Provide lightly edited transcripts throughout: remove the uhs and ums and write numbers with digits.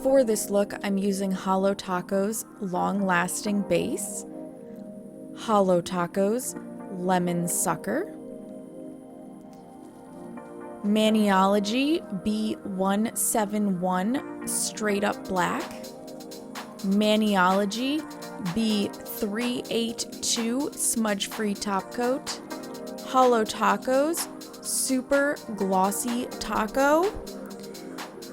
For this look, I'm using Holo Taco's Long Lasting Base, Holo Taco's Lemon Sucker, Maniology B171 Straight Up Black, Maniology B382 Smudge Free Top Coat, Holo Taco's Super Glossy Taco,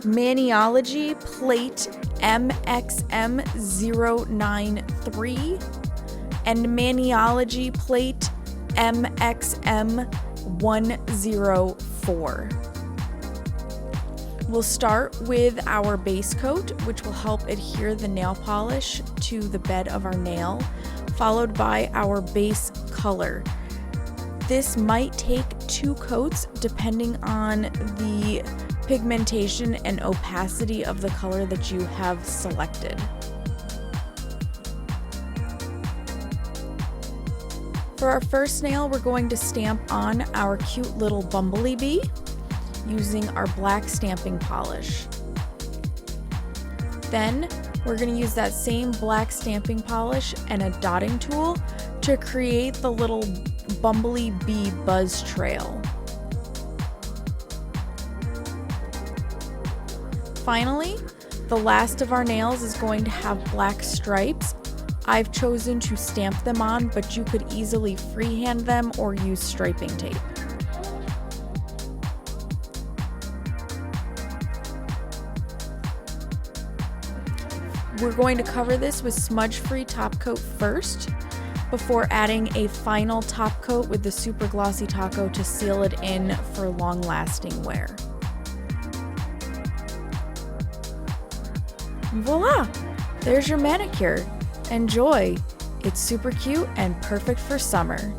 Maniology Plate MXM093, and Maniology Plate MXM104. We'll start with our base coat, which will help adhere the nail polish to the bed of our nail, followed by our base color. This might take 2 coats depending on the pigmentation and opacity of the color that you have selected. For our first nail, we're going to stamp on our cute little Bumbley bee using our black stamping polish. Then we're going to use that same black stamping polish and a dotting tool to create the little Bumbley bee buzz trail. Finally, the last of our nails is going to have black stripes. I've chosen to stamp them on, but you could easily freehand them or use striping tape. We're going to cover this with smudge-free top coat first, before adding a final top coat with the super glossy taco to seal it in for long-lasting wear. Voila! There's your manicure. Enjoy! It's super cute and perfect for summer.